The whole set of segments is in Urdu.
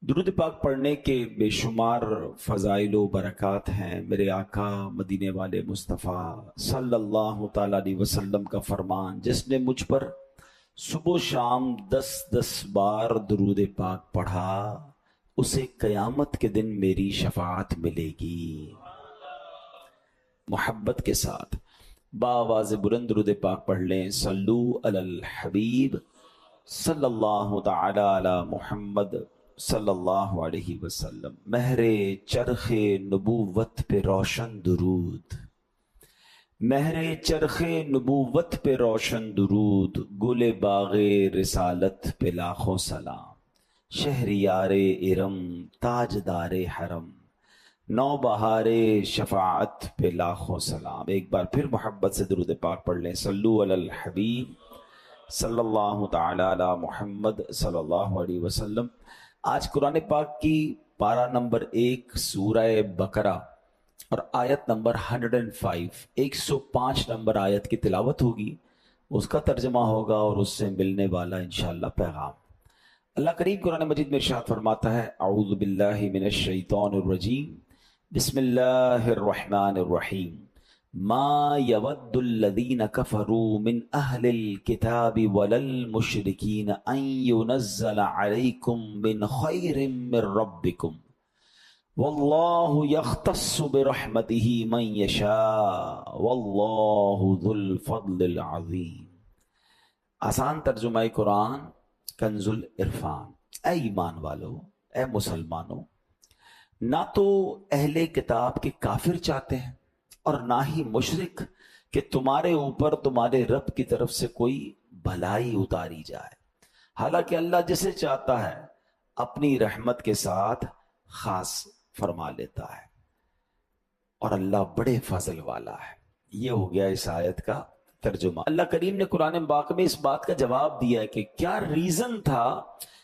درود پاک پڑھنے کے بے شمار فضائل و برکات ہیں۔ میرے آقا مدینے والے مصطفیٰ صلی اللہ تعالیٰ علیہ وسلم کا فرمان، جس نے مجھ پر صبح و شام 10 بار درود پاک پڑھا، اسے قیامت کے دن میری شفاعت ملے گی۔ محبت کے ساتھ بآواز بلند درود پاک پڑھ لیں۔ صلو علی الحبیب صلی اللہ تعالی علی محمد صلی اللہ علیہ وسلم۔ مہر چرخ نبوت پہ روشن درود، مہر چرخ نبوت پہ روشن درود، گل باغ رسالت پہ لاکھوں سلام، شہریار ارم تاجدار حرم، نو بہار شفاعت پہ لاکھوں سلام۔ ایک بار پھر محبت سے درود پاک پڑھ لیں۔ صلو علی الحبیب صلی اللہ تعالی علی محمد صلی اللہ علیہ وسلم۔ آج قرآن پاک کی پارہ نمبر 1 سورہ بقرہ اور آیت نمبر 105 105 نمبر آیت کی تلاوت ہوگی، اس کا ترجمہ ہوگا اور اس سے ملنے والا انشاءاللہ پیغام۔ اللہ کریم قرآن مجید میں ارشاد فرماتا ہے، اعوذ باللہ من الشیطان الرجیم، بسم اللہ الرحمن الرحیم۔ ما يود الذين كفروا من أهل الكتاب ولا المشركين أن ينزل عليكم من خير من ربكم والله يختص برحمته من يشاء والله ذو الفضل العظيم۔ آسان ترجمہ قرآن کنز العرفان۔ اے ایمان والو، اے مسلمانوں، نہ تو اہل کتاب کے کافر چاہتے ہیں اور نہ ہی مشرک کہ تمہارے اوپر تمہارے رب کی طرف سے کوئی بھلائی اتاری جائے، حالانکہ اللہ جسے چاہتا ہے اپنی رحمت کے ساتھ خاص فرما لیتا ہے، اور اللہ بڑے فضل والا ہے۔ یہ ہو گیا اس آیت کا ترجمہ۔ اللہ کریم نے قرآن پاک میں اس بات کا جواب دیا ہے کہ کیا ریزن تھا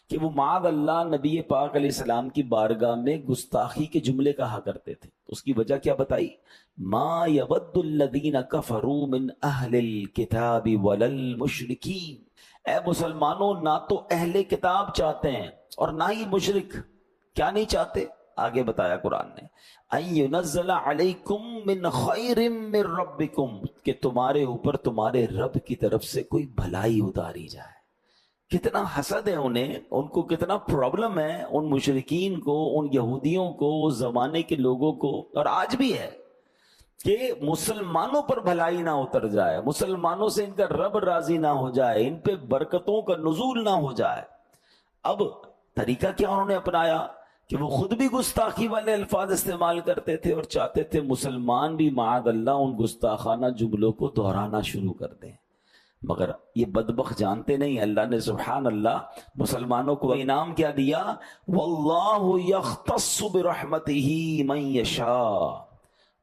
کہ وہ معاذ اللہ نبی پاک علیہ السلام کی بارگاہ میں گستاخی کے جملے کہا کرتے تھے۔ اس کی وجہ کیا بتائی؟ ما یود الذین کفروا من اہل الکتاب ولا المشرکین۔ اے مسلمانوں، نہ تو اہل کتاب چاہتے ہیں اور نہ ہی مشرک۔ کیا نہیں چاہتے؟ آگے بتایا قرآن نے، ان ینزل علیکم من خیر من ربکم، کہ تمہارے اوپر تمہارے رب کی طرف سے کوئی بھلائی اتاری جائے۔ کتنا حسد ہے انہیں، ان کو کتنا پرابلم ہے ان مشرکین کو، ان یہودیوں کو، اس زمانے کے لوگوں کو، اور آج بھی ہے، کہ مسلمانوں پر بھلائی نہ اتر جائے، مسلمانوں سے ان کا رب راضی نہ ہو جائے، ان پہ برکتوں کا نزول نہ ہو جائے۔ اب طریقہ کیا انہوں نے اپنایا کہ وہ خود بھی گستاخی والے الفاظ استعمال کرتے تھے اور چاہتے تھے مسلمان بھی معاذ اللہ ان گستاخانہ جملوں کو دہرانا شروع کر دیں، مگر یہ بدبخت جانتے نہیں، اللہ نے سبحان اللہ مسلمانوں کو انعام کیا دیا، واللہ یختص برحمتہ من یشاء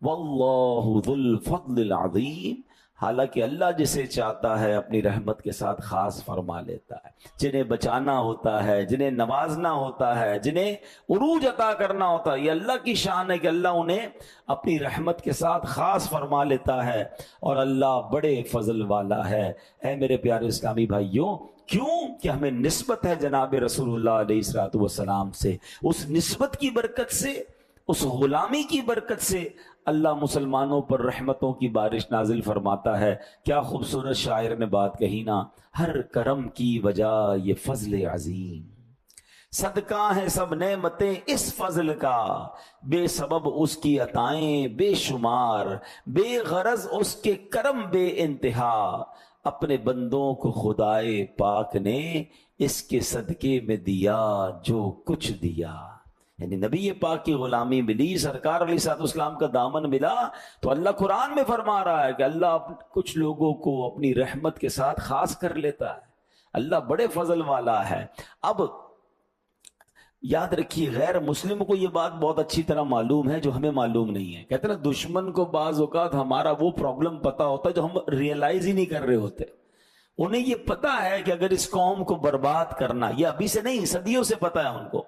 واللہ ذو الفضل العظیم۔ حالانکہ اللہ جسے چاہتا ہے اپنی رحمت کے ساتھ خاص فرما لیتا ہے، جنہیں بچانا ہوتا ہے، جنہیں نوازنا ہوتا ہے، جنہیں عروج عطا کرنا ہوتا ہے، یہ اللہ کی شان ہے کہ اللہ انہیں اپنی رحمت کے ساتھ خاص فرما لیتا ہے، اور اللہ بڑے فضل والا ہے۔ اے میرے پیارے اسلامی بھائیوں، کیوں کہ ہمیں نسبت ہے جناب رسول اللہ علیہ الصلوۃ والسلام سے، اس نسبت کی برکت سے، اس غلامی کی برکت سے اللہ مسلمانوں پر رحمتوں کی بارش نازل فرماتا ہے۔ کیا خوبصورت شاعر نے بات کہی نا، ہر کرم کی وجہ یہ فضل عظیم، صدقہ ہے سب نعمتیں اس فضل کا، بے سبب اس کی عطائیں بے شمار، بے غرض اس کے کرم بے انتہا، اپنے بندوں کو خدائے پاک نے اس کے صدقے میں دیا جو کچھ دیا۔ یعنی نبی پاک کی غلامی ملی، سرکار علیہ الصلوۃ والسلام کا دامن ملا، تو اللہ قرآن میں فرما رہا ہے کہ اللہ کچھ لوگوں کو اپنی رحمت کے ساتھ خاص کر لیتا ہے، اللہ بڑے فضل والا ہے۔ اب یاد رکھیے، غیر مسلم کو یہ بات بہت اچھی طرح معلوم ہے جو ہمیں معلوم نہیں ہے۔ کہتے ہیں نا، دشمن کو بعض اوقات ہمارا وہ پرابلم پتا ہوتا ہے جو ہم ریئلائز ہی نہیں کر رہے ہوتے۔ انہیں یہ پتا ہے کہ اگر اس قوم کو برباد کرنا، یہ ابھی سے نہیں، صدیوں سے پتا ہے ان کو،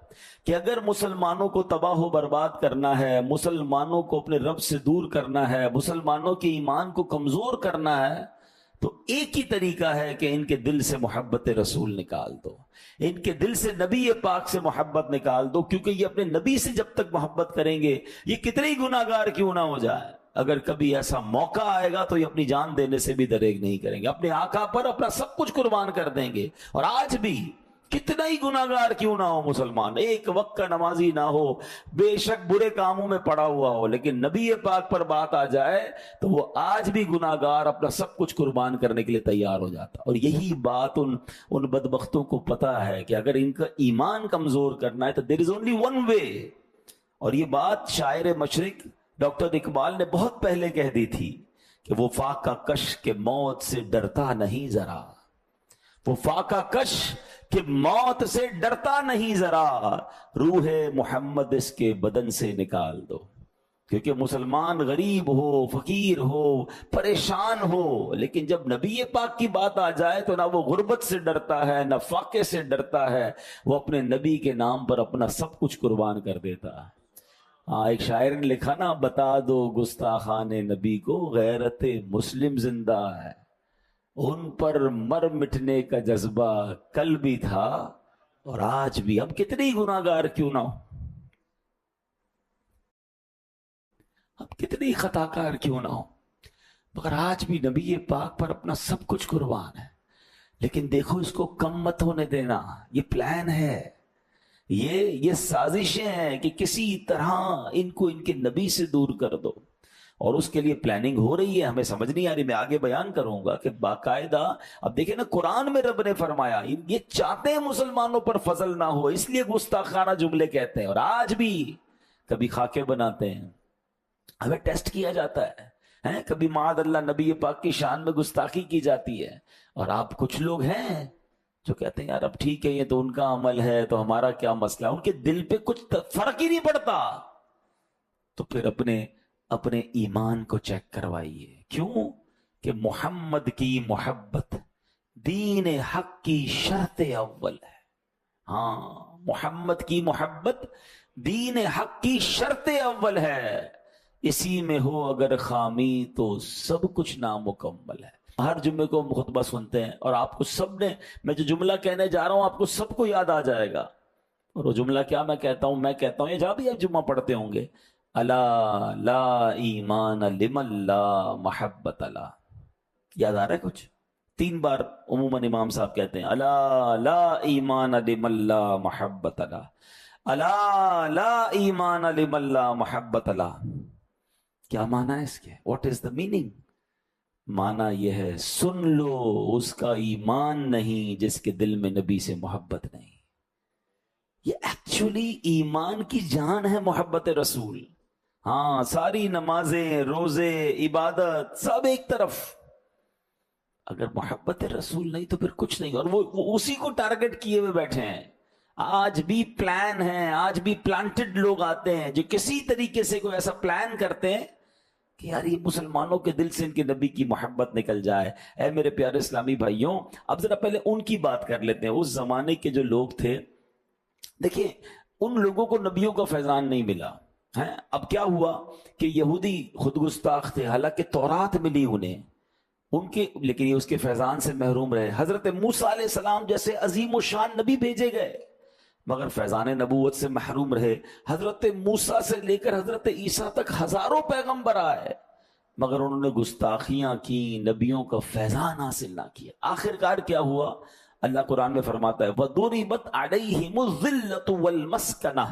کہ اگر مسلمانوں کو تباہ و برباد کرنا ہے، مسلمانوں کو اپنے رب سے دور کرنا ہے، مسلمانوں کے ایمان کو کمزور کرنا ہے، تو ایک ہی طریقہ ہے کہ ان کے دل سے محبت رسول نکال دو، ان کے دل سے نبی پاک سے محبت نکال دو، کیونکہ یہ اپنے نبی سے جب تک محبت کریں گے، یہ کتنے ہی گناہگار کیوں نہ ہو جائے، اگر کبھی ایسا موقع آئے گا تو یہ اپنی جان دینے سے بھی دریغ نہیں کریں گے، اپنے آقا پر اپنا سب کچھ قربان کر دیں گے۔ اور آج بھی کتنا ہی گناہگار کیوں نہ ہو مسلمان، ایک وقت کا نمازی نہ ہو، بے شک برے کاموں میں پڑا ہوا ہو، لیکن نبی پاک پر بات آ جائے تو وہ آج بھی گناہگار اپنا سب کچھ قربان کرنے کے لیے تیار ہو جاتا۔ اور یہی بات ان بدبختوں کو پتا ہے کہ اگر ان کا ایمان کمزور کرنا ہے تو there is only one way۔ اور یہ بات شاعر مشرق ڈاکٹر اقبال نے بہت پہلے کہہ دی تھی کہ وہ فاقہ کش کے موت سے ڈرتا نہیں ذرا، وہ فاقہ کش کہ موت سے ڈرتا نہیں ذرا، روح محمد اس کے بدن سے نکال دو۔ کیونکہ مسلمان غریب ہو، فقیر ہو، پریشان ہو، لیکن جب نبی پاک کی بات آ جائے تو نہ وہ غربت سے ڈرتا ہے، نہ فاقے سے ڈرتا ہے، وہ اپنے نبی کے نام پر اپنا سب کچھ قربان کر دیتا ہے۔ ایک شاعر نے لکھا نا، بتا دو گستاخان نبی کو غیرت مسلم زندہ ہے، ان پر مر مٹنے کا جذبہ کل بھی تھا اور آج بھی۔ اب کتنی گناہگار کیوں نہ ہو، اب کتنی خطا کار کیوں نہ ہو، مگر آج بھی نبی پاک پر اپنا سب کچھ قربان ہے۔ لیکن دیکھو اس کو کم مت ہونے دینا، یہ پلان ہے، یہ سازشیں ہیں کہ کسی طرح ان کو ان کے نبی سے دور کر دو، اور اس کے لیے پلاننگ ہو رہی ہے، ہمیں سمجھ نہیں آ رہی۔ میں آگے بیان کروں گا کہ باقاعدہ اب دیکھیں نا، قرآن میں رب نے فرمایا یہ چاہتے ہیں مسلمانوں پر فضل نہ ہو، اس لیے گستاخانہ جملے کہتے ہیں، اور آج بھی کبھی خاکے بناتے ہیں، ہمیں ٹیسٹ کیا جاتا ہے، کبھی معاذ اللہ نبی پاک کی شان میں گستاخی کی جاتی ہے، اور آپ کچھ لوگ ہیں جو کہتے ہیں یار اب ٹھیک ہے، یہ تو ان کا عمل ہے تو ہمارا کیا مسئلہ، ان کے دل پہ کچھ فرق ہی نہیں پڑتا۔ تو پھر اپنے ایمان کو چیک کروائیے، کیوں کہ محمد کی محبت دین حق کی شرط اول ہے۔ ہاں، محمد کی محبت دین حق کی شرط اول ہے، اسی میں ہو اگر خامی تو سب کچھ نامکمل ہے۔ ہر جمعے کو ہم خطبہ سنتے ہیں، اور آپ کو سب نے، میں جو جملہ کہنے جا رہا ہوں آپ کو سب کو یاد آ جائے گا، اور وہ جملہ کیا میں کہتا ہوں یہ جہاں بھی آپ جمعہ پڑھتے ہوں گے، الا لا ایمان لمن لا محبت لا۔ یاد آ رہا ہے کچھ؟ 3 بار عموماً امام صاحب کہتے ہیں، الا لا ایمان لمن لا محبت لا، الا لا ایمان لمن لا محبت لا۔ کیا معنی ہے اس کے؟ What is the meaning? معنی یہ ہے، سن لو اس کا ایمان نہیں جس کے دل میں نبی سے محبت نہیں۔ یہ ایکچولی ایمان کی جان ہے محبت رسول۔ ہاں، ساری نمازیں، روزے، عبادت سب ایک طرف، اگر محبت رسول نہیں تو پھر کچھ نہیں، اور وہ اسی کو ٹارگٹ کیے ہوئے بیٹھے ہیں۔ آج بھی پلان ہیں، آج بھی پلانٹڈ لوگ آتے ہیں جو کسی طریقے سے کوئی ایسا پلان کرتے ہیں کہ یار یہ مسلمانوں کے دل سے ان کے نبی کی محبت نکل جائے۔ اے میرے پیارے اسلامی بھائیوں، اب ذرا پہلے ان کی بات کر لیتے ہیں۔ اس زمانے کے جو لوگ تھے، دیکھیں ان لوگوں کو نبیوں کا فیضان نہیں ملا ہے۔ اب کیا ہوا کہ یہودی خود گستاخ تھے، حالانکہ تورات ملی انہیں، لیکن یہ اس کے فیضان سے محروم رہے۔ حضرت موسیٰ علیہ السلام جیسے عظیم و شان نبی بھیجے گئے، مگر فیضان نبوت سے محروم رہے۔ حضرت موسیٰ سے لے کر حضرت عیسیٰ تک ہزاروں پیغمبر آئے، مگر انہوں نے گستاخیاں کی، نبیوں کا فیضان حاصل نہ کیا۔ آخرکار کیا ہوا؟ اللہ قرآن میں فرماتا ہے، وَضُرِبَتْ عَلَيْهِمُ الذِّلَّةُ وَالْمَسْكَنَةُ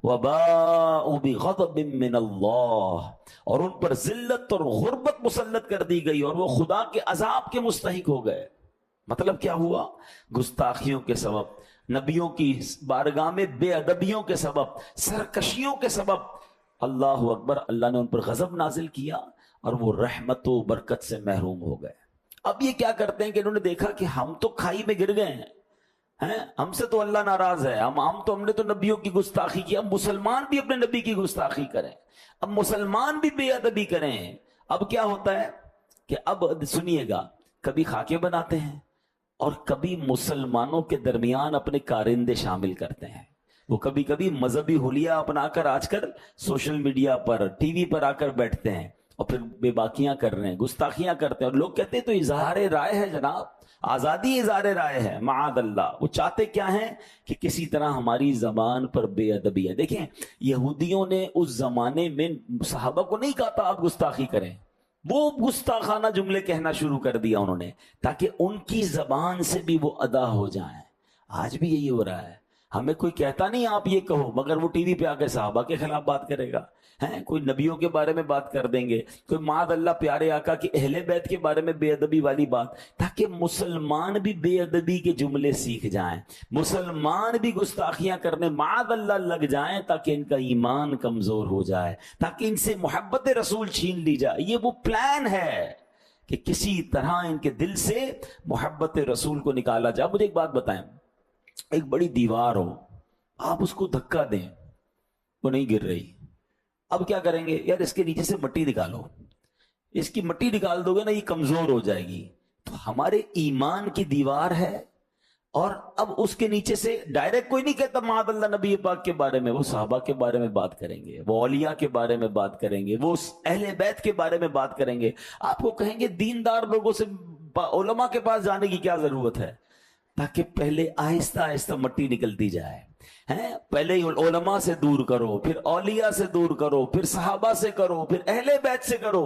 وَبَاءُوا بِغَضَبٍ مِّنَ اللَّهِ، اور ان پر ذلت اور غربت مسلط کر دی گئی، اور وہ خدا کے عذاب کے مستحق ہو گئے۔ مطلب کیا ہوا؟ گستاخیوں کے سبب، نبیوں کی بارگاہ میں بے ادبیوں کے سبب، سرکشیوں کے سبب، اللہ اکبر، اللہ نے ان پر غضب نازل کیا اور وہ رحمت و برکت سے محروم ہو گئے۔ اب یہ کیا کرتے ہیں کہ انہوں نے دیکھا کہ ہم تو کھائی میں گر گئے ہیں، ہم سے تو اللہ ناراض ہے، ہم نے تو نبیوں کی گستاخی کی، اب مسلمان بھی اپنے نبی کی گستاخی کریں، اب مسلمان بھی بے ادبی کریں۔ اب کیا ہوتا ہے کہ اب سنیے گا، کبھی خاکے بناتے ہیں اور کبھی مسلمانوں کے درمیان اپنے کارندے شامل کرتے ہیں۔ وہ کبھی کبھی مذہبی حلیہ اپنا کر آج کل سوشل میڈیا پر، ٹی وی پر آ کر بیٹھتے ہیں، اور پھر بے باکیاں کر رہے ہیں، گستاخیاں کرتے ہیں، اور لوگ کہتے ہیں تو اظہار رائے ہے جناب، آزادی اظہار رائے ہے، معاذ اللہ۔ وہ چاہتے کیا ہیں کہ کسی طرح ہماری زبان پر بے ادبی ہے۔ دیکھیں یہودیوں نے اس زمانے میں صحابہ کو نہیں کہا تھا آپ گستاخی کریں، وہ گستاخانہ جملے کہنا شروع کر دیا انہوں نے، تاکہ ان کی زبان سے بھی وہ ادا ہو جائیں۔ آج بھی یہی ہو رہا ہے، ہمیں کوئی کہتا نہیں آپ یہ کہو، مگر وہ ٹی وی پہ آ کے صحابہ کے خلاف بات کرے گا، کوئی نبیوں کے بارے میں بات کر دیں گے، کوئی معاذ اللہ پیارے آقا کی اہل بیت کے بارے میں بے ادبی والی بات، تاکہ مسلمان بھی بے ادبی کے جملے سیکھ جائیں، مسلمان بھی گستاخیاں کرنے معاذ اللہ لگ جائیں، تاکہ ان کا ایمان کمزور ہو جائے، تاکہ ان سے محبت رسول چھین لی جائے۔ یہ وہ پلان ہے کہ کسی طرح ان کے دل سے محبت رسول کو نکالا جائے۔ مجھے ایک بات بتائیں، ایک بڑی دیوار ہو، آپ اس کو دھکا دیں، وہ نہیں گر رہی، اب کیا کریں گے؟ یار اس کے نیچے سے مٹی نکالو، اس کی مٹی نکال دو گے نا یہ کمزور ہو جائے گی۔ تو ہمارے ایمان کی دیوار ہے، اور اب اس کے نیچے سے ڈائریکٹ کوئی نہیں کہتا معاذ اللہ نبی پاک کے بارے میں، وہ صحابہ کے بارے میں بات کریں گے، وہ اولیاء کے بارے میں بات کریں گے، وہ اہل بیت کے بارے میں بات کریں گے۔ آپ کو کہیں گے دیندار لوگوں سے علماء کے پاس جانے کی کیا ضرورت ہے؟ تاکہ پہلے آہستہ آہستہ مٹی نکلتی جائے، پہلے علماء سے دور کرو، پھر اولیاء سے دور کرو، پھر صحابہ سے کرو، پھر اہل بیت سے کرو،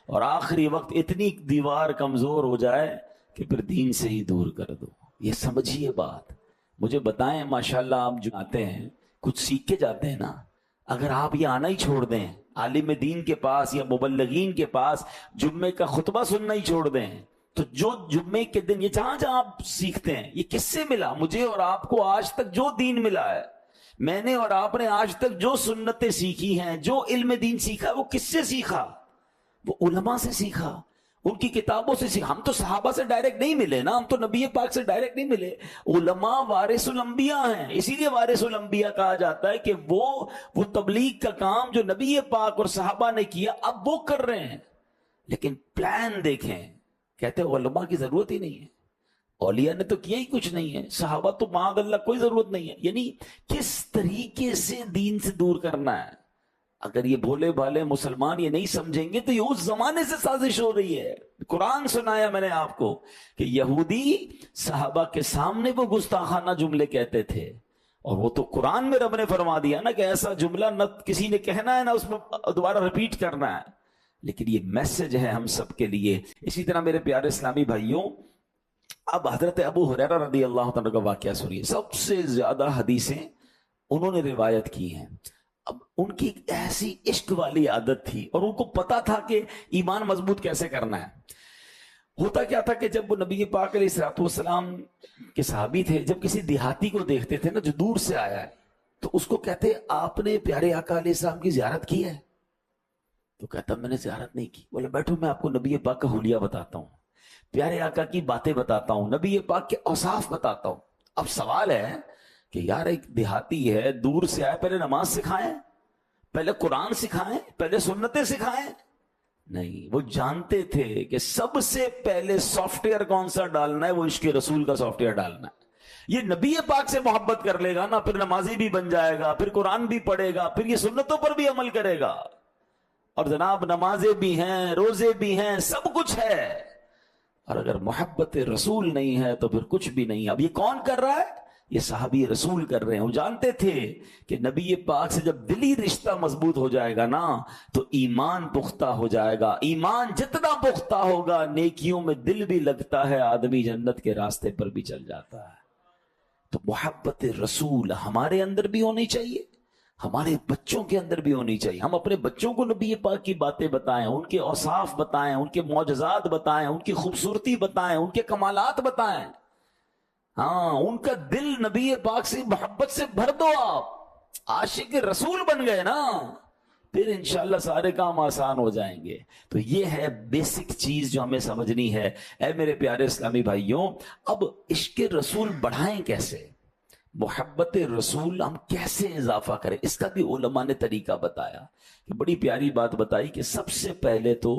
اور آخری وقت اتنی دیوار کمزور ہو جائے کہ پھر دین سے ہی دور کر دو۔ یہ سمجھیے بات۔ مجھے بتائیں ماشاءاللہ آپ جو آتے ہیں کچھ سیکھ کے جاتے ہیں نا، اگر آپ یہ آنا ہی چھوڑ دیں عالم دین کے پاس یا مبلغین کے پاس، جمعے کا خطبہ سننا ہی چھوڑ دیں، تو جو جمعے کے دن یہ جہاں جہاں آپ سیکھتے ہیں، یہ کس سے ملا؟ مجھے اور آپ کو آج تک جو دین ملا ہے، میں نے اور آپ نے آج تک جو سنتیں سیکھی ہیں، جو علم دین سیکھا، وہ کس سے سیکھا؟ وہ علماء سے سیکھا، ان کی کتابوں سے سیکھا۔ ہم تو صحابہ سے ڈائریکٹ نہیں ملے نا، ہم تو نبی پاک سے ڈائریکٹ نہیں ملے۔ علماء وارث الانبیاء ہیں، اسی لیے وارث الانبیاء کہا جاتا ہے کہ وہ تبلیغ کا کام جو نبی پاک اور صحابہ نے کیا اب وہ کر رہے ہیں۔ لیکن پلان دیکھیں، کہتے ہیں علماء کی ضرورت ہی نہیں ہے، اولیاء نے تو کیا ہی کچھ نہیں ہے، صحابہ تو معاذ اللہ کوئی ضرورت نہیں ہے۔ یعنی کس طریقے سے دین سے دور کرنا ہے۔ اگر یہ بھولے بھالے مسلمان یہ نہیں سمجھیں گے تو یہ اس زمانے سے سازش ہو رہی ہے۔ قرآن سنایا میں نے آپ کو کہ یہودی صحابہ کے سامنے وہ گستاخانہ جملے کہتے تھے، اور وہ تو قرآن میں رب نے فرما دیا نا کہ ایسا جملہ نہ کسی نے کہنا ہے نہ اس میں دوبارہ ریپیٹ کرنا ہے۔ لیکن یہ میسج ہے ہم سب کے لیے۔ اسی طرح میرے پیارے اسلامی بھائیوں، اب حضرت ابو ہریرہ رضی اللہ تعالیٰ کا واقعہ سنیے۔ سب سے زیادہ حدیثیں انہوں نے روایت کی ہیں۔ اب ان کی ایسی عشق والی عادت تھی، اور ان کو پتا تھا کہ ایمان مضبوط کیسے کرنا ہے۔ ہوتا کیا تھا کہ جب وہ نبی پاک علیہ الصلوۃ والسلام کے صحابی تھے، جب کسی دیہاتی کو دیکھتے تھے نا جو دور سے آیا ہے، تو اس کو کہتے آپ نے پیارے آقا علیہ السلام کی زیارت کی ہے؟ تو کہتا میں نے زیارت نہیں کی۔ بولے بیٹھو میں آپ کو نبی پاک کا حلیہ بتاتا ہوں، پیارے آقا کی باتیں بتاتا ہوں، نبی پاک کے اوصاف بتاتا ہوں۔ اب سوال ہے کہ یار ایک دیہاتی ہے، دور سے آئے، پہلے نماز سکھائیں، پہلے قرآن سکھائیں، پہلے سنتیں سکھائیں؟ نہیں، وہ جانتے تھے کہ سب سے پہلے سافٹ ویئر کون سا ڈالنا ہے، وہ عشق رسول کا سافٹ ویئر ڈالنا ہے۔ یہ نبی پاک سے محبت کر لے گا نا، پھر نمازی بھی بن جائے گا، پھر قرآن بھی پڑھے گا، پھر یہ سنتوں پر بھی عمل کرے گا۔ اور جناب نمازیں بھی ہیں، روزے بھی ہیں، سب کچھ ہے، اور اگر محبت رسول نہیں ہے تو پھر کچھ بھی نہیں ہے۔ اب یہ کون کر رہا ہے؟ یہ صحابی رسول کر رہے ہیں۔ وہ جانتے تھے کہ نبی پاک سے جب دلی رشتہ مضبوط ہو جائے گا نا تو ایمان پختہ ہو جائے گا۔ ایمان جتنا پختہ ہوگا نیکیوں میں دل بھی لگتا ہے، آدمی جنت کے راستے پر بھی چل جاتا ہے۔ تو محبت رسول ہمارے اندر بھی ہونی چاہیے، ہمارے بچوں کے اندر بھی ہونی چاہیے۔ ہم اپنے بچوں کو نبی پاک کی باتیں بتائیں، ان کے اوصاف بتائیں، ان کے معجزات بتائیں، ان کی خوبصورتی بتائیں، ان کے کمالات بتائیں۔ ہاں، ان کا دل نبی پاک سے محبت سے بھر دو۔ آپ عاشق رسول بن گئے نا، پھر انشاءاللہ سارے کام آسان ہو جائیں گے۔ تو یہ ہے بیسک چیز جو ہمیں سمجھنی ہے۔ اے میرے پیارے اسلامی بھائیوں، اب عشق رسول بڑھائیں کیسے؟ محبت رسول ہم کیسے اضافہ کریں؟ اس کا بھی علماء نے طریقہ بتایا، کہ بڑی پیاری بات بتائی کہ سب سے پہلے تو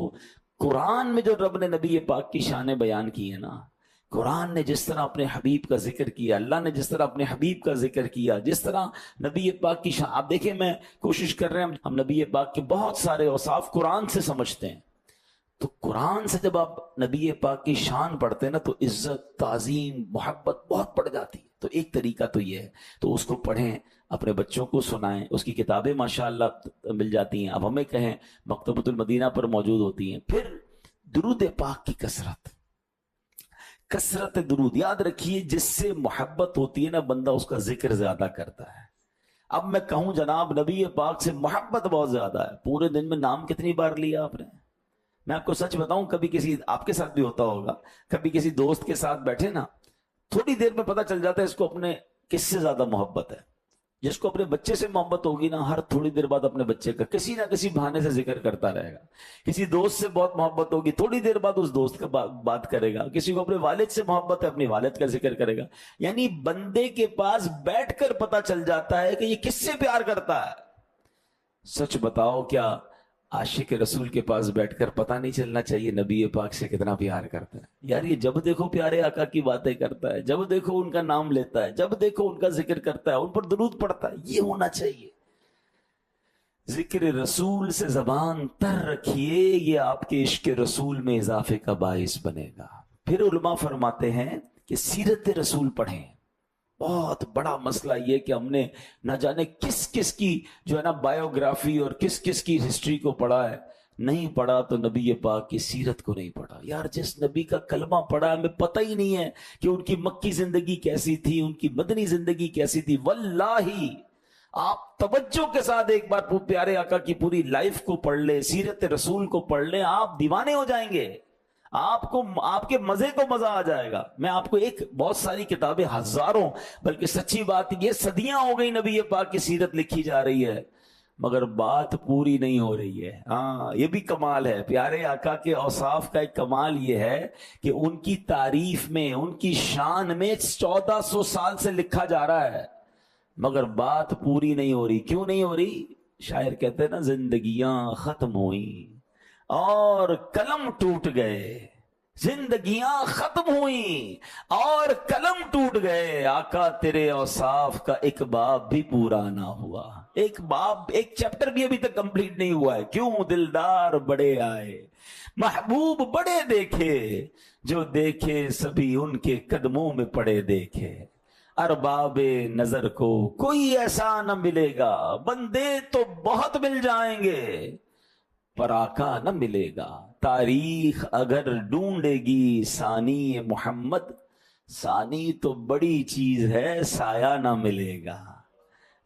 قرآن میں جو رب نے نبی پاک کی شان بیان کی ہے نا، قرآن نے جس طرح اپنے حبیب کا ذکر کیا، اللہ نے جس طرح اپنے حبیب کا ذکر کیا، جس طرح نبی پاک کی شان، آپ دیکھیں میں کوشش کر رہے ہیں ہم نبی پاک کے بہت سارے اوصاف قرآن سے سمجھتے ہیں، تو قرآن سے جب آپ نبی پاک کی شان پڑھتے ہیں نا تو عزت، تعظیم، محبت بہت بڑھ جاتی ہے۔ تو ایک طریقہ تو یہ ہے، تو اس کو پڑھیں، اپنے بچوں کو سنائیں، اس کی کتابیں ماشاءاللہ مل جاتی ہیں، اب ہمیں کہیں مکتبۃ المدینہ پر موجود ہوتی ہیں۔ پھر درود پاک کی کثرت درود، یاد رکھیے جس سے محبت ہوتی ہے نا بندہ اس کا ذکر زیادہ کرتا ہے۔ اب میں کہوں جناب نبی پاک سے محبت بہت زیادہ ہے، پورے دن میں نام کتنی بار لیا آپ نے؟ میں آپ کو سچ بتاؤں، کبھی کسی آپ کے ساتھ بھی ہوتا ہوگا، کبھی کسی دوست کے ساتھ بیٹھے نا، تھوڑی دیر میں پتہ چل جاتا ہے اس کو اپنے کس سے زیادہ محبت ہے۔ جس کو اپنے بچے سے محبت ہوگی نا، ہر تھوڑی دیر بعد اپنے بچے کا کسی نہ کسی بہانے سے ذکر کرتا رہے گا۔ کسی دوست سے بہت محبت ہوگی، تھوڑی دیر بعد اس دوست کا بات کرے گا۔ کسی کو اپنے والد سے محبت ہے، اپنی والد کا ذکر کرے گا۔ یعنی بندے کے پاس بیٹھ کر پتہ چل جاتا ہے کہ یہ کس سے پیار کرتا ہے۔ سچ بتاؤ، کیا عاشق رسول کے پاس بیٹھ کر پتہ نہیں چلنا چاہیے نبی پاک سے کتنا پیار کرتا ہے؟ یار یہ جب دیکھو پیارے آقا کی باتیں کرتا ہے، جب دیکھو ان کا نام لیتا ہے، جب دیکھو ان کا ذکر کرتا ہے، ان پر درود پڑھتا ہے۔ یہ ہونا چاہیے۔ ذکر رسول سے زبان تر رکھیے، یہ آپ کے عشق رسول میں اضافے کا باعث بنے گا۔ پھر علماء فرماتے ہیں کہ سیرت رسول پڑھیں۔ بہت بڑا مسئلہ یہ کہ ہم نے نہ جانے کس کس کی جو ہے نا بایوگرافی اور کس کس کی ہسٹری کو پڑھا ہے، نہیں پڑھا تو نبی پاک کی سیرت کو نہیں پڑھا۔ یار جس نبی کا کلمہ پڑھا ہمیں پتہ ہی نہیں ہے کہ ان کی مکی زندگی کیسی تھی، ان کی مدنی زندگی کیسی تھی۔ واللہ آپ توجہ کے ساتھ ایک بار پیارے آقا کی پوری لائف کو پڑھ لیں، سیرت رسول کو پڑھ لیں، آپ دیوانے ہو جائیں گے۔ آپ کو آپ کے مزے کو مزہ آ جائے گا۔ میں آپ کو ایک بہت ساری کتابیں، ہزاروں، بلکہ سچی بات یہ صدیاں ہو گئی نبی پاک کی سیرت لکھی جا رہی ہے، مگر بات پوری نہیں ہو رہی ہے۔ ہاں یہ بھی کمال ہے، پیارے آقا کے اوصاف کا ایک کمال یہ ہے کہ ان کی تعریف میں، ان کی شان میں 1400 سال سے لکھا جا رہا ہے، مگر بات پوری نہیں ہو رہی۔ کیوں نہیں ہو رہی؟ شاعر کہتے ہیں نا، زندگیاں ختم ہوئیں اور قلم ٹوٹ گئے، زندگیاں ختم ہوئیں اور قلم ٹوٹ گئے، آقا تیرے اوصاف کا ایک باب بھی پورا نہ ہوا۔ ایک باب، ایک چیپٹر بھی ابھی تک کمپلیٹ نہیں ہوا ہے۔ کیوں؟ دلدار بڑے آئے، محبوب بڑے دیکھے، جو دیکھے سبھی ان کے قدموں میں پڑے دیکھے۔ ارباب نظر کو کوئی ایسا نہ ملے گا، بندے تو بہت مل جائیں گے پر آقا نہ ملے گا۔ تاریخ اگر ڈھونڈے گی ثانی محمد، ثانی تو بڑی چیز ہے، سایہ نہ ملے گا۔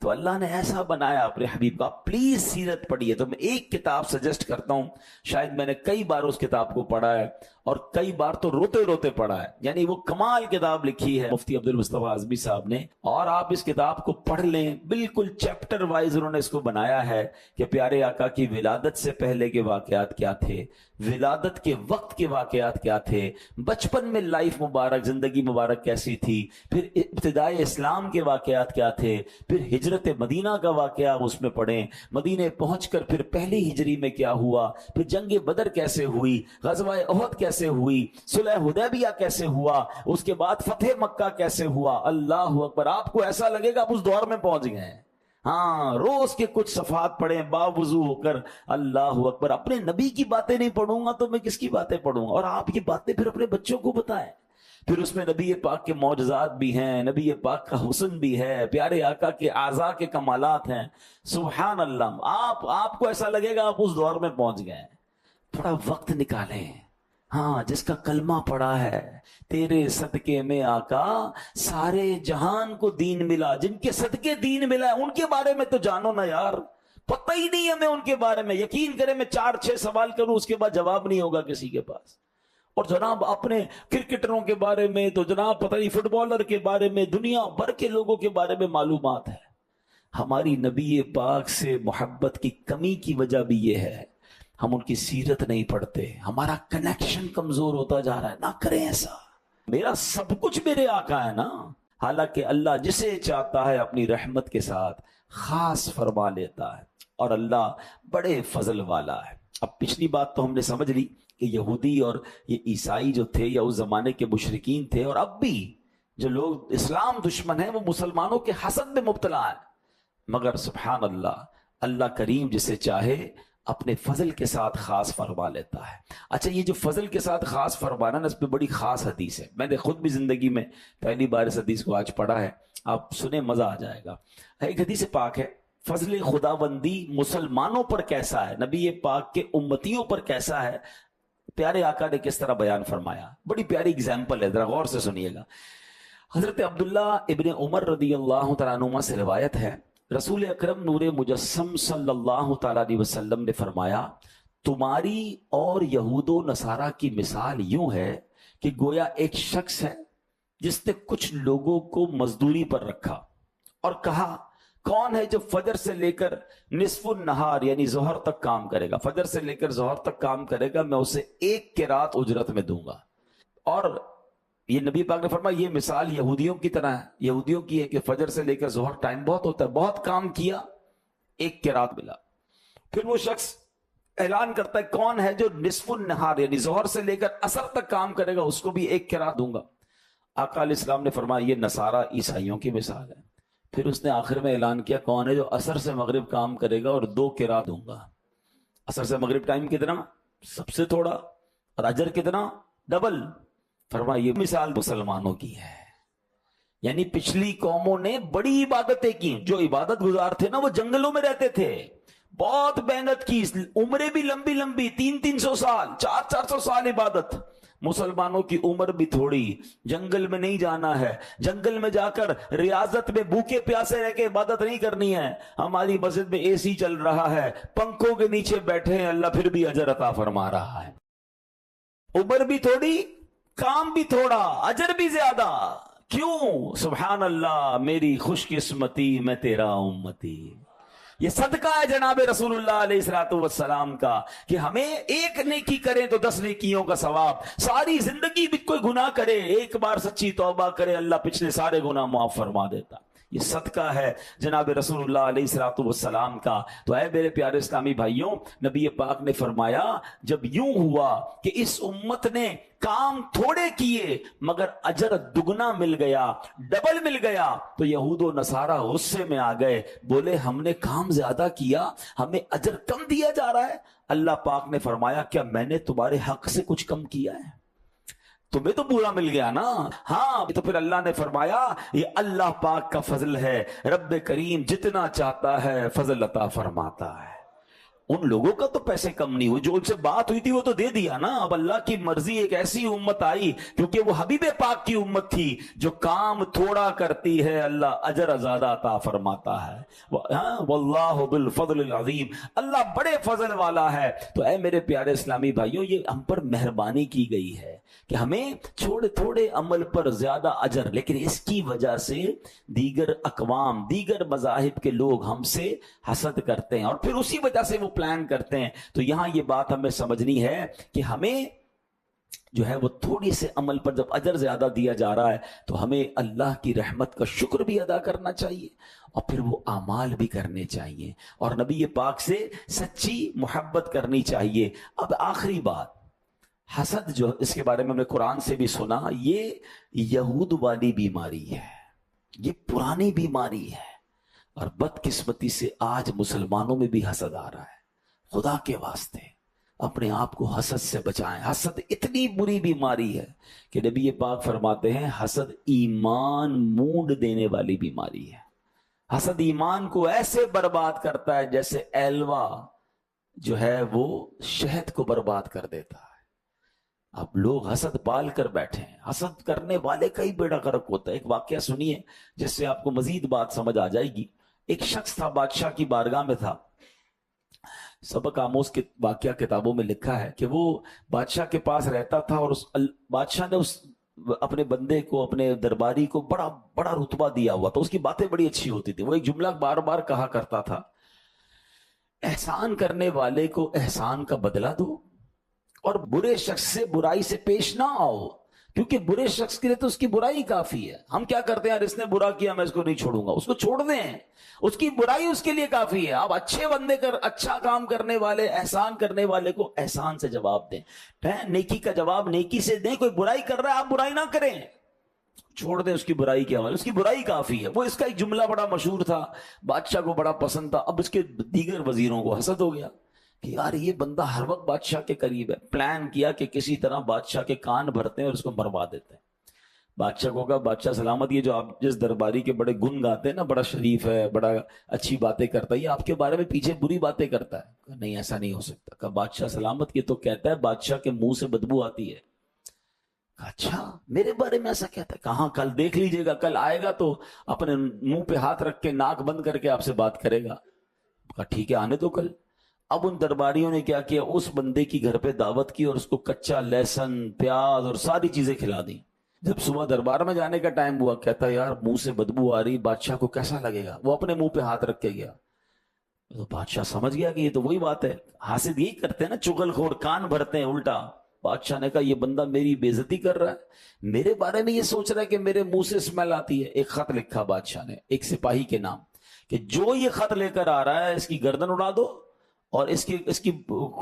تو اللہ نے ایسا بنایا اپنے حبیب کا۔ پلیز سیرت پڑھیے۔ تو میں ایک کتاب سجیسٹ کرتا ہوں، شاید میں نے کئی بار اس کتاب کو پڑھا ہے اور کئی بار تو روتے روتے پڑھا ہے، یعنی وہ کمال کتاب لکھی ہے مفتی عبد المصطفیٰ اعظمی صاحب نے، اور آپ اس کتاب کو پڑھ لیں۔ بالکل چیپٹر وائز انہوں نے اس کو بنایا ہے کہ پیارے آقا کی ولادت سے پہلے کے واقعات کیا تھے، ولادت کے وقت کے واقعات کیا تھے، بچپن میں لائف مبارک، زندگی مبارک کیسی تھی، پھر ابتدائی اسلام کے واقعات کیا تھے، پھر ہجرت مدینہ کا واقعہ اس میں پڑھیں، مدینہ پہنچ کر پھر پہلی ہجری میں کیا ہوا، پھر جنگ بدر کیسے ہوئی، غزوہ احد کیسے ہوئی، صلح حدیبیہ کیسے ہوا، اس کے بعد فتح مکہ کیسے ہوا۔ اللہ اکبر، آپ کو ایسا لگے گا آپ اس دور میں پہنچ گئے ہیں۔ ہاں روز کے کچھ صفحات پڑھیں باوضو ہو کر۔ اللہ اکبر، اپنے نبی کی باتیں نہیں پڑھوں گا تو میں کس کی باتیں پڑھوں گا؟ اور آپ یہ باتیں پھر اپنے بچوں کو بتائیں۔ پھر اس میں نبی پاک کے معجزات بھی ہیں، نبی پاک کا حسن بھی ہے، پیارے آقا کے اعضاء کے کمالات ہیں۔ سبحان اللہ، آپ کو ایسا لگے گا آپ اس دور میں پہنچ گئے۔ تھوڑا وقت نکالیں۔ ہاں جس کا کلمہ پڑا ہے، تیرے صدقے میں آقا سارے جہان کو دین ملا، جن کے صدقے دین ملا ہے ان کے بارے میں تو جانو نا یار، پتہ ہی نہیں ہمیں ان کے بارے میں۔ یقین کریں میں 4-6 سوال کروں اس کے بعد جواب نہیں ہوگا کسی کے پاس۔ اور جناب اپنے کرکٹروں کے بارے میں تو جناب پتہ نہیں، فٹ بالر کے بارے میں، دنیا بھر کے لوگوں کے بارے میں معلومات ہے۔ ہماری نبی پاک سے محبت کی کمی کی وجہ بھی یہ ہے، ہم ان کی سیرت نہیں پڑھتے، ہمارا کنیکشن کمزور ہوتا جا رہا ہے۔ نہ کریں ایسا۔ میرا سب کچھ میرے آقا ہے نا، حالانکہ اللہ جسے چاہتا ہے اپنی رحمت کے ساتھ خاص فرما لیتا ہے، اور اللہ بڑے فضل والا ہے۔ اب پچھلی بات تو ہم نے سمجھ لی کہ یہودی اور یہ عیسائی جو تھے یا اس زمانے کے مشرکین تھے، اور اب بھی جو لوگ اسلام دشمن ہیں، وہ مسلمانوں کے حسد میں مبتلا ہیں. مگر سبحان اللہ، اللہ کریم جسے چاہے اپنے فضل کے ساتھ خاص فرما لیتا ہے. اچھا، یہ جو فضل کے ساتھ خاص فرمانا نا، اس پہ بڑی خاص حدیث ہے. میں نے خود بھی زندگی میں پہلی بار اس حدیث کو آج پڑھا ہے، آپ سنیں مزہ آ جائے گا. ایک حدیث پاک ہے، فضل خداوندی مسلمانوں پر کیسا ہے، نبی پاک کے امتیوں پر کیسا ہے. پیارے آقا نے کس طرح بیان فرمایا، بڑی پیاری اگزامپل ہے، ذرا غور سے سنیے گا. حضرت عبداللہ ابن عمر رضی اللہ تعالیٰ عنہما سے روایت ہے، رسول اکرم نور مجسم صلی اللہ تعالیٰ علیہ وسلم نے فرمایا، تمہاری اور یہود و نصارہ کی مثال یوں ہے کہ گویا ایک شخص ہے جس نے کچھ لوگوں کو مزدوری پر رکھا اور کہا، کون ہے جو فجر سے لے کر نصف النہار یعنی ظہر تک کام کرے گا، فجر سے لے کر ظہر تک کام کرے گا، میں اسے 1 قرات اجرت میں دوں گا. اور یہ نبی پاک نے فرمایا یہ مثال یہودیوں کی طرح ہے، یہودیوں کی ہے کہ فجر سے لے کر ظہر ٹائم بہت ہوتا ہے، بہت کام کیا، 1 قرات ملا. پھر وہ شخص اعلان کرتا ہے، کون ہے جو نصف النہار یعنی ظہر سے لے کر عصر تک کام کرے گا، اس کو بھی 1 قرات دوں گا. آقا علیہ السلام نے فرمایا یہ نصارہ عیسائیوں کی مثال ہے. پھر اس نے آخر میں اعلان کیا، کون ہے جو عصر سے مغرب کام کرے گا اور 2 قرات دوں گا. عصر سے مغرب ٹائم کتنا؟ سب سے تھوڑا، اور اجر کتنا؟ ڈبل. فرمایا یہ مثال مسلمانوں کی ہے. یعنی پچھلی قوموں نے بڑی عبادتیں کی، جو عبادت گزار تھے نا وہ جنگلوں میں رہتے تھے، بہت محنت کی، عمریں بھی لمبی لمبی، 300 سال 400 سال عبادت. مسلمانوں کی عمر بھی تھوڑی، جنگل میں نہیں جانا ہے، جنگل میں جا کر ریاضت میں بھوکے پیاسے رہ کے عبادت نہیں کرنی ہے. ہماری مسجد میں اے سی چل رہا ہے، پنکھوں کے نیچے بیٹھے ہیں، اللہ پھر بھی اجر عطا فرما رہا ہے. عمر بھی تھوڑی، کام بھی تھوڑا، اجر بھی زیادہ. کیوں؟ سبحان اللہ، میری خوش قسمتی میں تیرا امتی. یہ صدقہ ہے جناب رسول اللہ علیہ الصلوۃ والسلام کا کہ ہمیں ایک نیکی کریں تو 10 نیکیوں کا ثواب. ساری زندگی بھی کوئی گناہ کرے، ایک بار سچی توبہ کرے، اللہ پچھلے سارے گناہ معاف فرما دیتا. یہ صدقہ ہے جناب رسول اللہ علیہ الصلوۃ والسلام کا. تو اے میرے پیارے اسلامی بھائیوں، نبی پاک نے فرمایا جب یوں ہوا کہ اس امت نے کام تھوڑے کیے مگر اجر دگنا مل گیا، ڈبل مل گیا، تو یہود و نصارہ غصے میں آ گئے، بولے ہم نے کام زیادہ کیا، ہمیں اجر کم دیا جا رہا ہے. اللہ پاک نے فرمایا کیا میں نے تمہارے حق سے کچھ کم کیا ہے؟ تمہیں تو پورا مل گیا نا. ہاں، تو پھر اللہ نے فرمایا یہ اللہ پاک کا فضل ہے، رب کریم جتنا چاہتا ہے فضل عطا فرماتا ہے. ان لوگوں کا تو پیسے کم نہیں ہوئے، جو ان سے بات ہوئی تھی وہ تو دے دیا نا. اب اللہ کی مرضی، ایک ایسی امت آئی کیونکہ وہ حبیب پاک کی امت تھی جو کام تھوڑا کرتی ہے، اللہ اجر زیادہ عطا فرماتا ہے. واللہ بالفضل العظیم، اللہ بڑے فضل والا ہے. تو اے میرے پیارے اسلامی بھائیوں، یہ ہم پر مہربانی کی گئی ہے کہ ہمیں چھوڑے تھوڑے عمل پر زیادہ اجر، لیکن اس کی وجہ سے دیگر اقوام، دیگر مذاہب کے لوگ ہم سے حسد کرتے ہیں اور پھر اسی وجہ سے وہ پلان کرتے ہیں. تو یہاں یہ بات ہمیں سمجھنی ہے کہ ہمیں جو ہے وہ تھوڑی سے عمل پر جب اجر زیادہ دیا جا رہا ہے تو ہمیں اللہ کی رحمت کا شکر بھی ادا کرنا چاہیے اور پھر وہ اعمال بھی کرنے چاہیے اور نبی پاک سے سچی محبت کرنی چاہیے. اب آخری بات، حسد جو اس کے بارے میں ہم نے قرآن سے بھی سنا، یہ یہود والی بیماری ہے، یہ پرانی بیماری ہے اور بدقسمتی سے آج مسلمانوں میں بھی حسد آ رہا ہے. خدا کے واسطے اپنے آپ کو حسد سے بچائیں. حسد اتنی بری بیماری ہے کہ نبی پاک فرماتے ہیں حسد ایمان مونڈ دینے والی بیماری ہے. حسد ایمان کو ایسے برباد کرتا ہے جیسے ایلوا جو ہے وہ شہد کو برباد کر دیتا ہے. اب لوگ حسد پال کر بیٹھے ہیں، حسد کرنے والے کا ہی بیڑا غرق ہوتا ہے. ایک واقعہ سنیے جس سے آپ کو مزید بات سمجھ آ جائے گی. ایک شخص تھا، بادشاہ کی بارگاہ میں تھا. سبق آموز کے واقعہ کتابوں میں لکھا ہے کہ وہ بادشاہ کے پاس رہتا تھا اور بادشاہ نے اپنے بندے کو، اپنے درباری کو بڑا بڑا رتبہ دیا ہوا تھا. اس کی باتیں بڑی اچھی ہوتی تھی. وہ ایک جملہ بار بار کہا کرتا تھا، احسان کرنے والے کو احسان کا بدلہ دو اور برے شخص سے برائی سے پیش نہ آؤ. کیونکہ برے شخص کے لیے تو اس کی برائی کافی ہے. ہم کیا کرتے ہیں, یار اس نے برا کیا میں اس کو نہیں چھوڑوں گا, اس کو چھوڑ دیں, اس کی برائی اس کے لیے کافی ہے. آپ اچھے بندے اچھا کام کرنے والے, احسان کرنے والے کو احسان سے جواب دیں, نیکی کا جواب نیکی سے دیں. کوئی برائی کر رہا ہے آپ برائی نہ کریں, چھوڑ دیں اس کی برائی کے حوالے, اس کی برائی کافی ہے. وہ اس کا ایک جملہ بڑا مشہور تھا, بادشاہ کو بڑا پسند تھا. اب اس کے دیگر وزیروں کو حسد ہو گیا کہ یار یہ بندہ ہر وقت بادشاہ کے قریب ہے. پلان کیا کہ کسی طرح بادشاہ کے کان بھرتے ہیں اور اس کو مروا دیتے ہیں. بادشاہ کو کہا, بادشاہ سلامت, یہ جو آپ جس درباری کے بڑے گن گاتے ہیں نا, بڑا شریف ہے, بڑا اچھی باتیں کرتا ہے, یہ آپ کے بارے میں پیچھے بری باتیں کرتا ہے. کہا نہیں ایسا نہیں ہو سکتا. کہا بادشاہ سلامت, یہ تو کہتا ہے بادشاہ کے منہ سے بدبو آتی ہے. کہا اچھا میرے بارے میں ایسا کہتا ہے. کہاں, کل دیکھ لیجئے گا, کل آئے گا تو اپنے منہ پہ ہاتھ رکھ کے ناک بند کر کے آپ سے بات کرے گا. کہا ٹھیک ہے آنے دو کل. اب ان درباریوں نے کیا کیا, اس بندے کی گھر پہ دعوت کی اور اس کو کچا لہسن, پیاز اور ساری چیزیں کھلا دی. جب صبح دربار میں جانے کا ٹائم ہوا, کہتا ہے یار منہ سے بدبو آ رہی, بادشاہ کو کیسا لگے گا. وہ اپنے منہ پہ ہاتھ رکھ کے گیا. تو بادشاہ سمجھ گیا کہ یہ تو وہی بات ہے, حاسد یہی کرتے ہیں نا, چغل خور, کان بھرتے ہیں الٹا. بادشاہ نے کہا یہ بندہ میری بے عزتی کر رہا ہے, میرے بارے میں یہ سوچ رہا ہے کہ میرے منہ سے اسمیل آتی ہے. ایک خط لکھا بادشاہ نے ایک سپاہی کے نام, کہ جو یہ خط لے کر آ رہا ہے اس کی گردن اڑا دو اور اس کی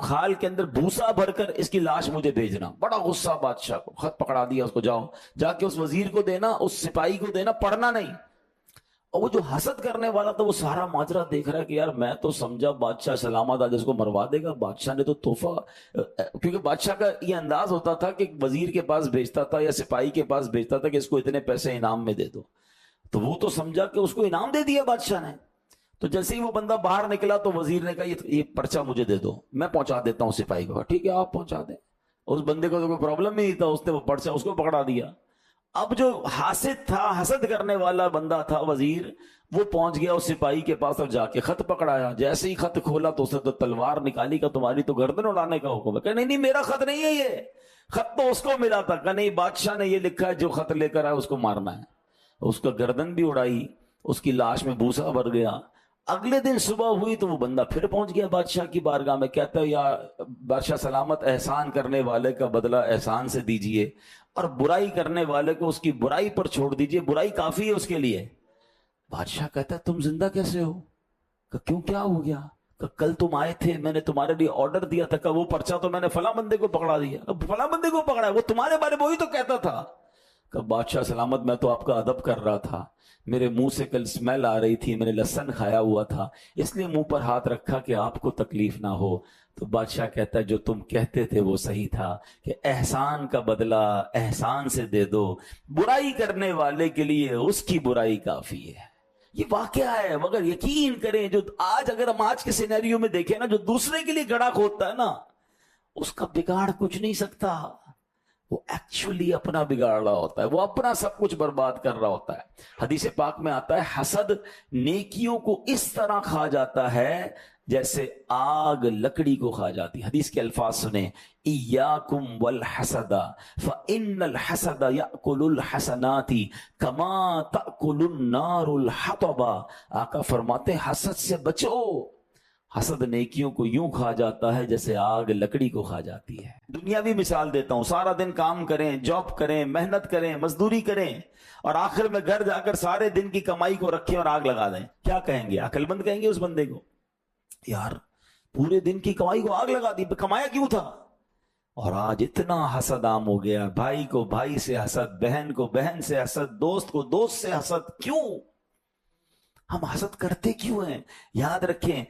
کھال کے اندر بھوسا بھر کر اس کی لاش مجھے بھیجنا. بڑا غصہ بادشاہ کو, خط پکڑا دیا اس کو, جاؤ جا کے اس وزیر کو دینا, اس سپاہی کو دینا, پڑھنا نہیں. اور وہ جو حسد کرنے والا تھا وہ سارا ماجرا دیکھ رہا ہے کہ یار میں تو سمجھا بادشاہ سلامت آج اس کو مروا دے گا. بادشاہ نے تو تحفہ, کیونکہ بادشاہ کا یہ انداز ہوتا تھا کہ وزیر کے پاس بھیجتا تھا یا سپاہی کے پاس بھیجتا تھا کہ اس کو اتنے پیسے انعام میں دے دو. تو وہ تو سمجھا کہ اس کو انعام دے دیا بادشاہ نے. تو جیسے ہی وہ بندہ باہر نکلا تو وزیر نے کہا یہ پرچہ مجھے دے دو, میں پہنچا دیتا ہوں سپاہی کو. ٹھیک ہے آپ پہنچا دیں. اس بندے کو تو کوئی پرابلم نہیں تھا, اس نے وہ پرچہ اس کو پکڑا دیا. اب جو حاسد تھا, حسد کرنے والا بندہ تھا وزیر, وہ پہنچ گیا اس سپاہی کے پاس اور جا کے خط پکڑایا. جیسے ہی خط کھولا تو اس نے تو تلوار نکالی, کا تمہاری تو گردن اڑانے کا حکم ہے. کہ نہیں میرا خط نہیں ہے, یہ خط تو اس کو ملا تھا. کہ نہیں بادشاہ نے یہ لکھا ہے جو خط لے کر آیا اس کو مارنا ہے. اس کا گردن بھی اڑائی, اس کی لاش میں بھوسا بھر گیا. اگلے دن صبح ہوئی تو وہ بندہ پھر پہنچ گیا بادشاہ کی بارگاہ میں. کہتا ہے یا بادشاہ سلامت, احسان کرنے والے کا بدلہ احسان سے دیجئے اور برائی کرنے والے کو اس کی برائی پر چھوڑ دیجئے, برائی کافی ہے اس کے لیے. بادشاہ کہتا ہے تم زندہ کیسے ہو؟ کہ کیوں, کیا ہو گیا؟ کہ کل تم آئے تھے, میں نے تمہارے لیے آرڈر دیا تھا, کہ وہ پرچہ تو میں نے فلاں بندے کو پکڑا دیا. فلاں بندے کو پکڑا ہے, وہ تمہارے بارے میں وہی تو کہتا تھا. کہ بادشاہ سلامت میں تو آپ کا ادب کر رہا تھا, میرے منہ سے کل اسمیل آ رہی تھی, میں نے لہسن کھایا ہوا تھا, اس لیے منہ پر ہاتھ رکھا کہ آپ کو تکلیف نہ ہو. تو بادشاہ کہتا ہے جو تم کہتے تھے وہ صحیح تھا, کہ احسان کا بدلہ احسان سے دے دو, برائی کرنے والے کے لیے اس کی برائی کافی ہے. یہ واقعہ ہے, مگر یقین کریں جو اگر ہم آج کے سینیریو میں دیکھیں نا, جو دوسرے کے لیے گڑھا کھودتا ہے نا, اس کا بگاڑ کچھ نہیں سکتا. وہ ایکچولی اپنا بگاڑ رہا ہوتا ہے, وہ اپنا سب کچھ برباد کر رہا ہوتا ہے. حدیث پاک میں آتا ہے حسد نیکیوں کو اس طرح کھا جاتا ہے جیسے آگ لکڑی کو کھا جاتی. حدیث کے الفاظ سنیں, ایاکم والحسد فإن الحسد یأکل الحسنات کما تأکل النار الحطب. آقا فرماتے ہیں حسد سے بچو, حسد نیکیوں کو یوں کھا جاتا ہے جیسے آگ لکڑی کو کھا جاتی ہے. دنیاوی مثال دیتا ہوں, سارا دن کام کریں, جاب کریں, محنت کریں, مزدوری کریں, اور آخر میں گھر جا کر سارے دن کی کمائی کو رکھیں اور آگ لگا دیں. کیا کہیں گے؟ عقل مند کہیں گے اس بندے کو, یار پورے دن کی کمائی کو آگ لگا دی, کمایا کیوں تھا؟ اور آج اتنا حسد عام ہو گیا, بھائی کو بھائی سے حسد, بہن کو بہن سے حسد, دوست کو دوست سے حسد. کیوں ہم حسد کرتے کیوں ہیں؟ یاد رکھیں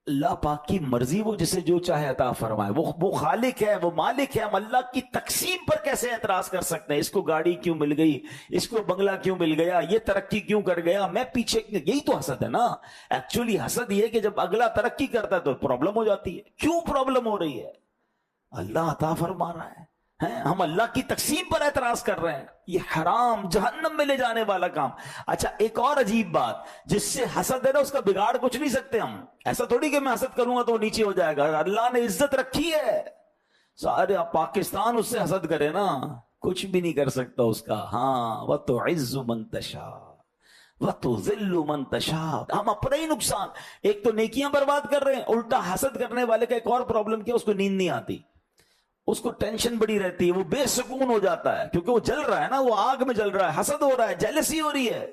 اللہ پاک کی مرضی, وہ جسے جو چاہے عطا فرمائے, وہ خالق ہے, وہ مالک ہے. ہم اللہ کی تقسیم پر کیسے اعتراض کر سکتے ہیں؟ اس کو گاڑی کیوں مل گئی, اس کو بنگلہ کیوں مل گیا, یہ ترقی کیوں کر گیا, میں پیچھے. یہی تو حسد ہے نا. ایکچولی حسد یہ کہ جب اگلا ترقی کرتا ہے تو پرابلم ہو جاتی ہے. کیوں پرابلم ہو رہی ہے؟ اللہ عطا فرما رہا ہے, ہم اللہ کی تقسیم پر اعتراض کر رہے ہیں. یہ حرام, جہنم میں لے جانے والا کام. اچھا ایک اور عجیب بات, جس سے حسد ہے نا اس کا بگاڑ کچھ نہیں سکتے ہم. ایسا تھوڑی کہ میں حسد کروں گا تو وہ نیچے ہو جائے گا. اللہ نے عزت رکھی ہے, سارے پاکستان اس سے حسد کرے نا کچھ بھی نہیں کر سکتا اس کا. ہاں وَتُعِزُّ مَن تَشَاءُ وَتُذِلُّ مَن تَشَاءُ. ہم اپنا ہی نقصان, ایک تو نیکیاں برباد کر رہے ہیں, الٹا حسد کرنے والے کا ایک اور پرابلم کیا, اس کو نیند نہیں آتی. اس کو ٹینشن بڑی رہتی ہے، وہ بے سکون ہو جاتا ہے، کیونکہ وہ جل رہا ہے نا، وہ آگ میں جل رہا ہے، حسد ہو رہا ہے، جیلسی ہو رہی ہے۔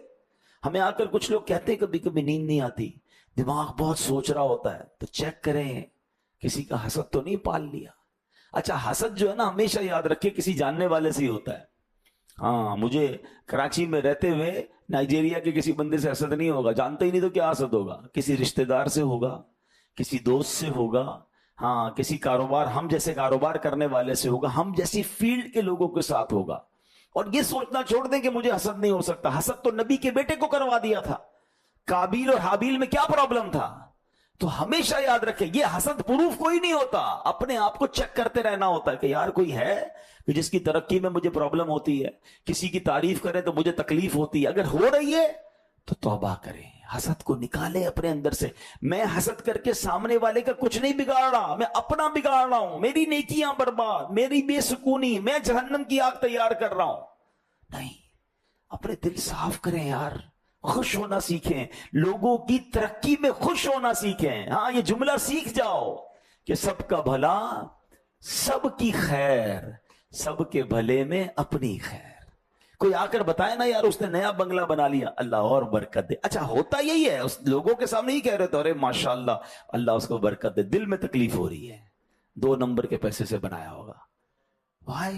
ہمیں آ کر کچھ لوگ کہتے ہیں کبھی کبھی نیند نہیں آتی، دماغ بہت سوچ رہا ہوتا ہے، تو چیک کریں کسی کا حسد تو نہیں پال لیا۔ اچھا حسد جو ہے نا، ہمیشہ یاد رکھے کسی جاننے والے سے ہی ہوتا ہے۔ ہاں، مجھے کراچی میں رہتے ہوئے نائجیریا کے کسی بندے سے حسد نہیں ہوگا، جانتے ہی نہیں تو کیا حسد ہوگا؟ کسی رشتہ دار سے ہوگا، کسی دوست سے ہوگا، ہاں کسی کاروبار، ہم جیسے کاروبار کرنے والے سے ہوگا، ہم جیسی فیلڈ کے لوگوں کے ساتھ ہوگا۔ اور یہ سوچنا چھوڑ دیں کہ مجھے حسد نہیں ہو سکتا۔ حسد تو نبی کے بیٹے کو کروا دیا تھا، قابیل اور حابیل میں کیا پرابلم تھا؟ تو ہمیشہ یاد رکھیں یہ حسد پروف کوئی نہیں ہوتا، اپنے آپ کو چیک کرتے رہنا ہوتا ہے کہ یار کوئی ہے کہ جس کی ترقی میں مجھے پرابلم ہوتی ہے، کسی کی تعریف کریں تو مجھے تکلیف ہوتی ہے، اگر ہو رہی ہے تو توبہ کریں، حسد کو نکالیں اپنے اندر سے۔ میں حسد کر کے سامنے والے کا کچھ نہیں بگاڑ رہا، میں اپنا بگاڑ رہا ہوں، میری نیکیاں برباد، میری بے سکونی، میں جہنم کی آگ تیار کر رہا ہوں۔ نہیں، اپنے دل صاف کریں یار، خوش ہونا سیکھیں، لوگوں کی ترقی میں خوش ہونا سیکھیں۔ ہاں یہ جملہ سیکھ جاؤ کہ سب کا بھلا سب کی خیر، سب کے بھلے میں اپنی خیر۔ کوئی آ کر بتائے نا یار اس نے نیا بنگلہ بنا لیا، اللہ اور برکت دے، اچھا ہوتا یہی ہے، اس لوگوں کے سامنے ہی کہہ رہے تھے ارے ماشاءاللہ اللہ اس کو برکت دے، دل میں تکلیف ہو رہی ہے، 2 نمبر کے پیسے سے بنایا ہوگا، بھائی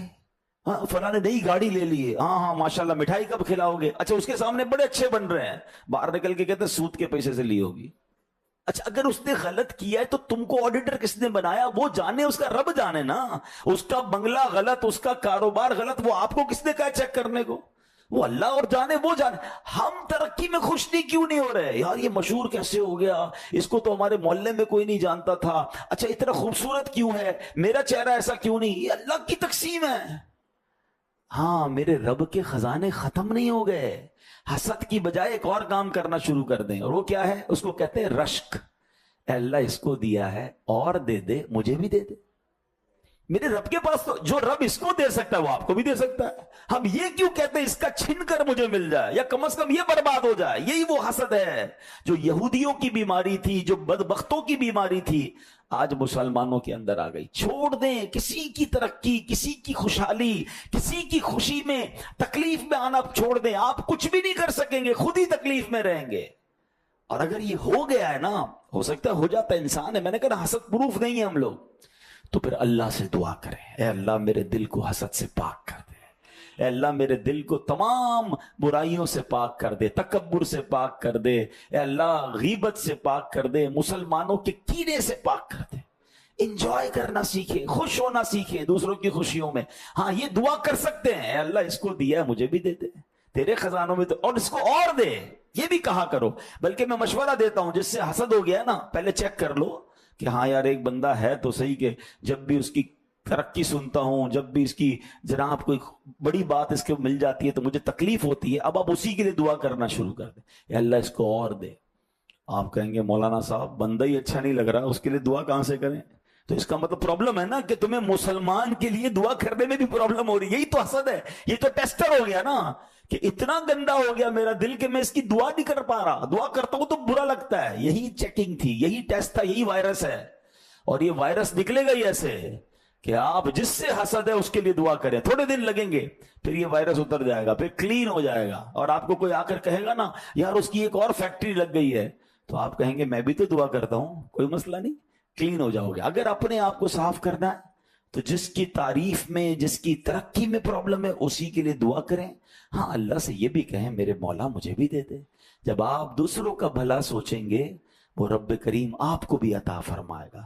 ہاں فلاں نے نئی گاڑی لے لی ہے، ہاں ماشاءاللہ مٹھائی کب کھلاؤ گے، اچھا اس کے سامنے بڑے اچھے بن رہے ہیں، باہر نکل کے کہتے ہیں سود کے پیسے سے لی ہوگی۔ اچھا اگر اس نے غلط کیا ہے تو تم کو آڈیٹر کس نے بنایا؟ وہ جانے، اس کا رب جانے نا، اس کا بنگلہ غلط، اس کا کاروبار غلط، وہ آپ کو کس نے کہا چیک کرنے کو؟ وہ اللہ اور جانے، وہ جانے۔ ہم ترقی میں خوش نہیں کیوں نہیں ہو رہے یار؟ یہ مشہور کیسے ہو گیا، اس کو تو ہمارے محلے میں کوئی نہیں جانتا تھا، اچھا اتنا خوبصورت کیوں ہے، میرا چہرہ ایسا کیوں نہیں؟ یہ اللہ کی تقسیم ہے۔ ہاں میرے رب کے خزانے ختم نہیں ہو گئے، حسد کی بجائے ایک اور کام کرنا شروع کر دیں، اور وہ کیا ہے؟ اس کو کہتے ہیں رشک۔ اے اللہ اس کو دیا ہے اور دے دے، مجھے بھی دے دے۔ میرے رب کے پاس تو جو رب اس کو دے سکتا ہے وہ آپ کو بھی دے سکتا ہے، ہم یہ کیوں کہتے ہیں اس کا چھن کر مجھے مل جائے، یا کم از کم یہ برباد ہو جائے؟ یہی وہ حسد ہے جو یہودیوں کی بیماری تھی، جو بدبختوں کی بیماری تھی، آج مسلمانوں کے اندر آ گئی۔ چھوڑ دیں کسی کی ترقی، کسی کی خوشحالی، کسی کی خوشی میں تکلیف میں آنا چھوڑ دیں، آپ کچھ بھی نہیں کر سکیں گے، خود ہی تکلیف میں رہیں گے۔ اور اگر یہ ہو گیا ہے نا، ہو سکتا ہے ہو جاتا ہے، انسان ہے، میں نے کہا حسد پروف نہیں ہے ہم لوگ، تو پھر اللہ سے دعا کریں، اے اللہ میرے دل کو حسد سے پاک کر دے، اے اللہ میرے دل کو تمام برائیوں سے پاک کر دے، تکبر سے پاک کر دے، اے اللہ غیبت سے پاک کر دے، مسلمانوں کے کینے سے پاک کر دے۔ انجوائے کرنا سیکھیں، خوش ہونا سیکھیں دوسروں کی خوشیوں میں۔ ہاں یہ دعا کر سکتے ہیں، اے اللہ اس کو دیا ہے مجھے بھی دے دے، تیرے خزانوں میں تو، اور اس کو اور دے، یہ بھی کہا کرو۔ بلکہ میں مشورہ دیتا ہوں، جس سے حسد ہو گیا نا، پہلے چیک کر لو کہ ہاں یار ایک بندہ ہے تو صحیح، کہ جب بھی اس کی ترقی سنتا ہوں، جب بھی اس کی جناب کوئی بڑی بات اس کو مل جاتی ہے تو مجھے تکلیف ہوتی ہے، اب آپ اسی کے لیے دعا کرنا شروع کر دیں، اے اللہ اس کو اور دے۔ آپ کہیں گے مولانا صاحب بندہ ہی اچھا نہیں لگ رہا، اس کے لیے دعا کہاں سے کریں؟ تو اس کا مطلب پرابلم ہے نا کہ تمہیں مسلمان کے لیے دعا کرنے میں بھی پرابلم ہو رہی ہے، یہی تو حسد ہے، یہ تو ٹیسٹر ہو گیا نا، کہ اتنا گندا ہو گیا میرا دل کہ میں اس کی دعا نہیں کر پا رہا، دعا کرتا ہوں تو برا لگتا ہے۔ یہی چیکنگ تھی، یہی ٹیسٹ تھا، یہی وائرس ہے، اور یہ وائرس نکلے گا ہی ایسے کہ آپ جس سے حسد ہے اس کے لیے دعا کریں، تھوڑے دن لگیں گے، پھر یہ وائرس اتر جائے گا، پھر کلین ہو جائے گا، اور آپ کو کوئی آ کر کہے گا نا یار اس کی ایک اور فیکٹری لگ گئی ہے، تو آپ کہیں گے میں بھی تو دعا کرتا ہوں، کوئی مسئلہ نہیں، کلین ہو جاؤ گے۔ اگر اپنے آپ کو صاف کرنا ہے تو جس کی تعریف میں، جس کی ترقی میں پرابلم ہے اسی کے لیے دعا کریں۔ ہاں اللہ سے یہ بھی کہیں میرے مولا مجھے بھی دے دے۔ جب آپ دوسروں کا بھلا سوچیں گے وہ رب کریم آپ کو بھی عطا فرمائے گا۔